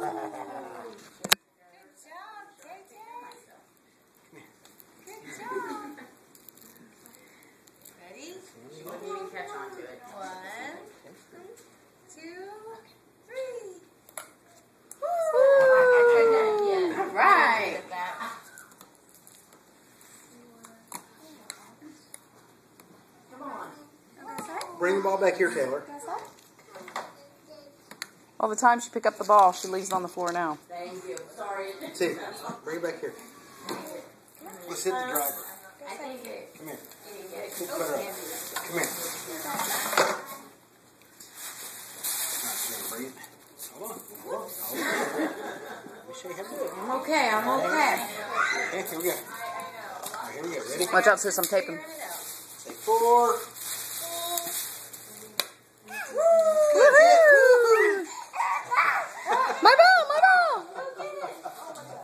Ready? She wouldn't even catch on to it. 1, 2, 3. All right. Come on. Bring the ball back here, Taylor. All the time she pick up the ball, she leaves it on the floor now. Thank you. Sorry. See, bring it back here. Let's hit the driver. I think it. Come here. Come Come here. Bring it. Hold on. Hold on. Let me show you how to do it. I'm okay. I'm okay. Okay, here we go. All right, here we go. Ready? Watch out, sis, I'm taping. Say 4.